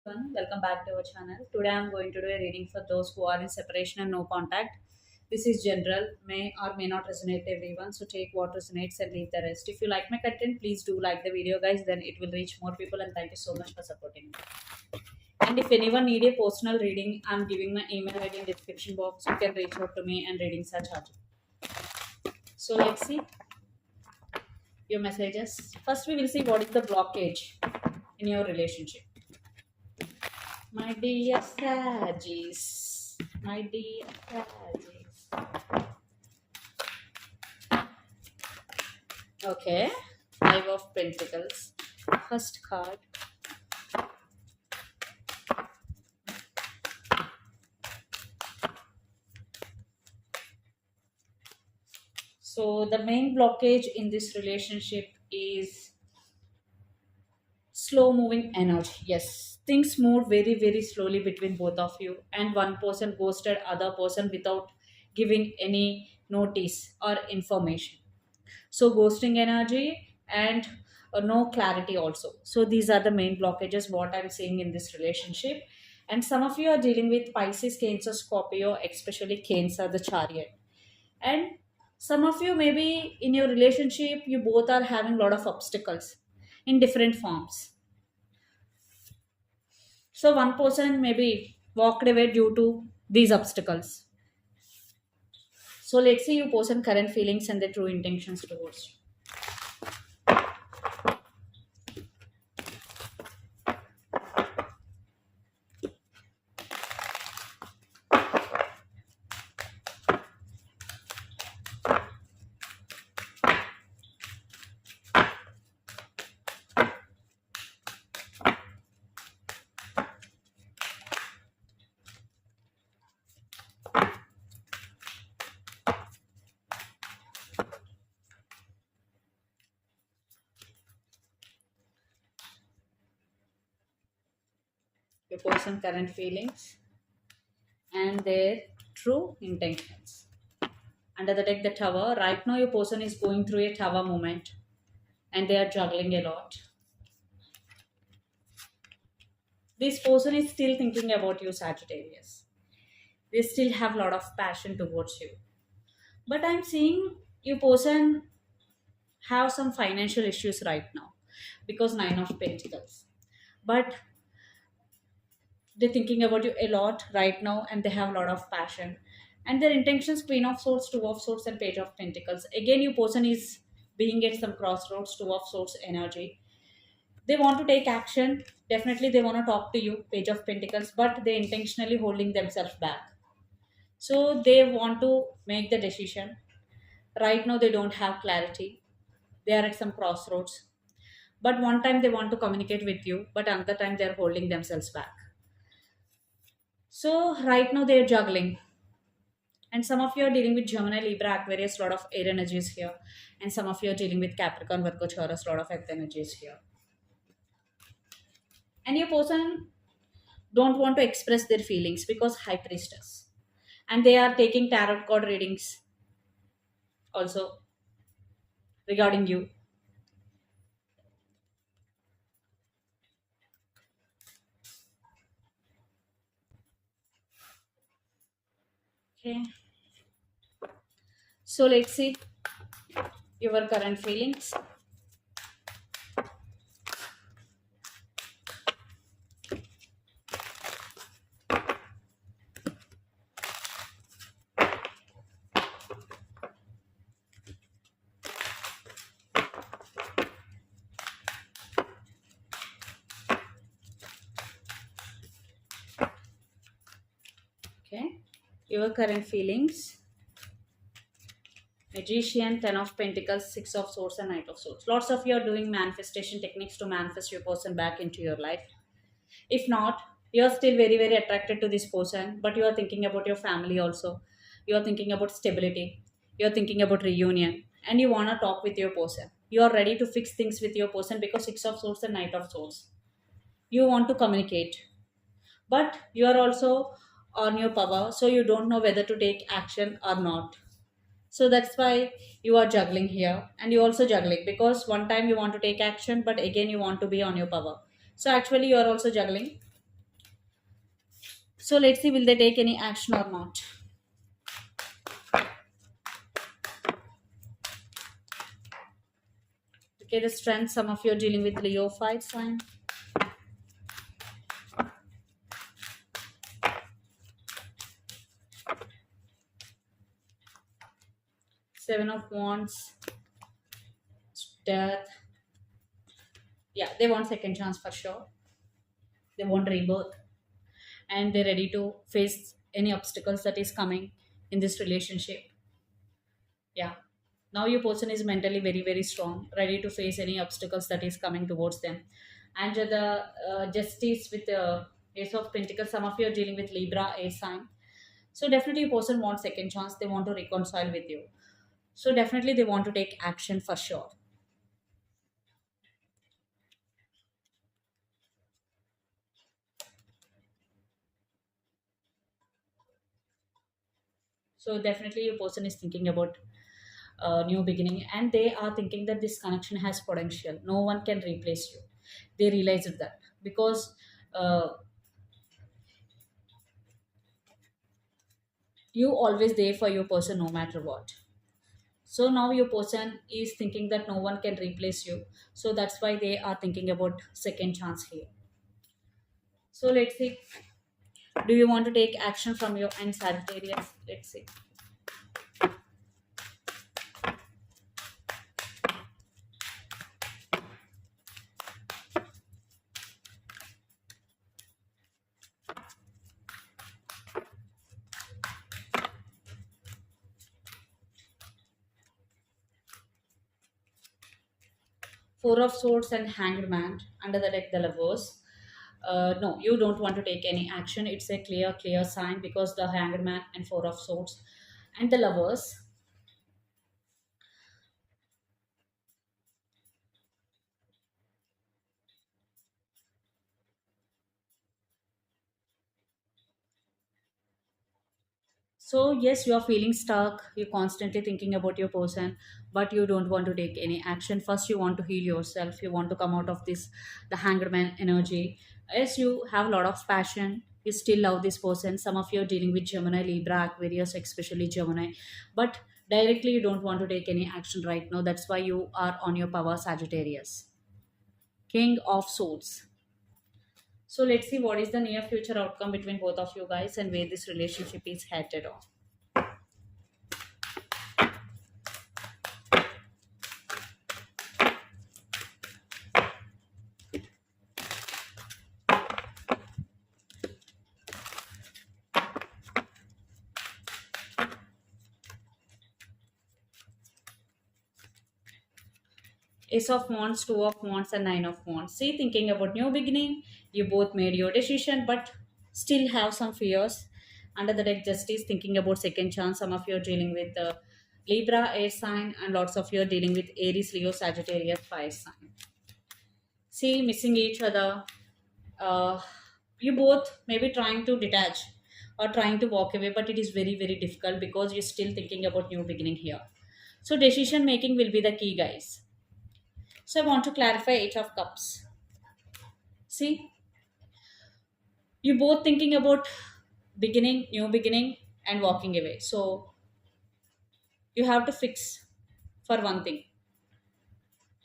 Everyone, welcome back to our channel. Today I am going to do a reading for those who are in separation and no contact. This is general, may or may not resonate everyone, so take what resonates and leave the rest. If you like my content, please do like the video, guys, then it will reach more people, and thank you so much for supporting me. And if anyone need a personal reading, I'm giving my email ID in the description box. You can reach out to me, and readings are chargeable. So let's see your messages. First, we will see what is the blockage in your relationship. My dear Sagis, my dear Sagis. Okay, Five of Pentacles. First card. So the main blockage in this relationship is slow moving energy. Yes, things move very slowly between both of you, and one person ghosted other person without giving any notice or information. So ghosting energy and no clarity also. So these are the main blockages what I'm seeing in this relationship. And some of you are dealing with Pisces, Cancer, Scorpio, especially Cancer, the Chariot. And some of you, maybe in your relationship, you both are having a lot of obstacles in different forms. So one person maybe walked away due to these obstacles. So let's see your person current feelings and their true intentions towards you. Your person current feelings and their true intentions. Under the deck, the Tower. Right now, your person is going through a Tower moment and they are juggling a lot. This person is still thinking about you, Sagittarius. They still have a lot of passion towards you. But I'm seeing your person have some financial issues right now because Nine of Pentacles. But they're thinking about you a lot right now and they have a lot of passion. And their intentions, Queen of Swords, Two of Swords, and Page of Pentacles. Again, your person is being at some crossroads, Two of Swords energy. They want to take action. Definitely, they want to talk to you, Page of Pentacles, but they intentionally holding themselves back. So they want to make the decision. Right now, they don't have clarity. They are at some crossroads. But one time they want to communicate with you, but another time they're holding themselves back. So right now they're juggling. And some of you are dealing with Gemini, Libra, Aquarius, lot of air energies here. And some of you are dealing with Capricorn, Virgo, Taurus, lot of earth energies here. And your person don't want to express their feelings because High Priestess. And they are taking tarot card readings also regarding you. Okay. So let's see your current feelings. Okay. Your current feelings. Magician, Ten of Pentacles, Six of Swords, and Knight of Swords. Lots of you are doing manifestation techniques to manifest your person back into your life. If not, you are still very attracted to this person, but you are thinking about your family also. You are thinking about stability. You are thinking about reunion, and you want to talk with your person. You are ready to fix things with your person because Six of Swords and Knight of Swords. You want to communicate, but you are also on your power, so you don't know whether to take action or not. So that's why you are juggling here, and you also juggling because one time you want to take action, but again you want to be on your power. So actually, you are also juggling. So let's see, will they take any action or not? Okay, the strength, some of you are dealing with Leo fire sign. Seven of Wands, Death. Yeah, they want second chance for sure. They want rebirth, and they're ready to face any obstacles that is coming in this relationship. Yeah, now your person is mentally very very strong, ready to face any obstacles that is coming towards them. And the justice with the Ace of Pentacles, some of you are dealing with Libra air sign. So definitely your person wants second chance, they want to reconcile with you. So definitely they want to take action for sure. So definitely your person is thinking about new beginning, and they are thinking that this connection has potential, no one can replace you. They realized that because uh, you always there for your person no matter what. So now your person is thinking that no one can replace you, so that's why they are thinking about second chance here. So let's see, do you want to take action from your end, Sagittarius? Let's see. Four of Swords and Hanged Man under the deck, the Lovers. No, you don't want to take any action. It's a clear sign because the Hanged Man and Four of Swords and the Lovers. So yes, you are feeling stuck. You're constantly thinking about your person, but you don't want to take any action. First, you want to heal yourself. You want to come out of this, the Hanged Man energy. Yes, you have a lot of passion. You still love this person. Some of you are dealing with Gemini, Libra, Aquarius, especially Gemini, but directly you don't want to take any action right now. That's why you are on your power, Sagittarius. King of Swords. So let's see what is the near future outcome between both of you guys and where this relationship is headed on. Ace of Wands, Two of Wands, and Nine of Wands. See, thinking about new beginning, you both made your decision, but still have some fears. Under the deck, Justice, thinking about second chance. Some of you are dealing with Libra, air sign, and lots of you are dealing with Aries, Leo, Sagittarius, fire sign. See, missing each other. Uh, you both may be trying to detach or trying to walk away, but it is very, very difficult because you're still thinking about new beginning here. So, decision making will be the key, guys. So I want to clarify Eight of Cups. See, you both thinking about beginning, new beginning, and walking away. So you have to fix for one thing.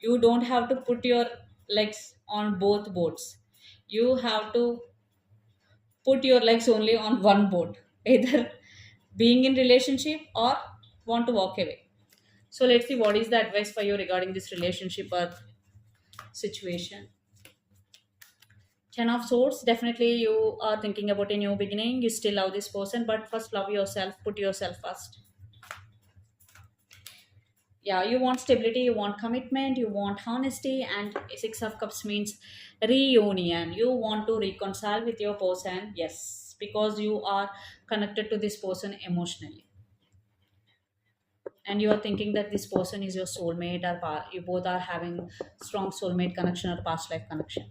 You don't have to put your legs on both boats. You have to put your legs only on one boat. Either being in relationship or want to walk away. So let's see what is the advice for you regarding this relationship or situation. Ten of Swords, definitely you are thinking about a new beginning. You still love this person, but first love yourself, put yourself first. Yeah, you want stability, you want commitment, you want honesty, and Six of Cups means reunion. You want to reconcile with your person, yes, because you are connected to this person emotionally. And you are thinking that this person is your soulmate, or you both are having strong soulmate connection or past life connection.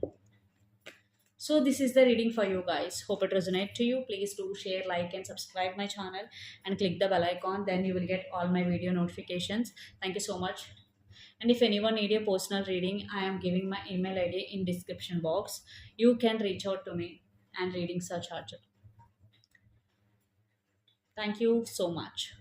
So this is the reading for you guys. Hope it resonates to you. Please do share, like, and subscribe my channel and click the bell icon. Then you will get all my video notifications. Thank you so much. And if anyone need a personal reading, I am giving my email ID in description box. You can reach out to me and reading search charger. Thank you so much.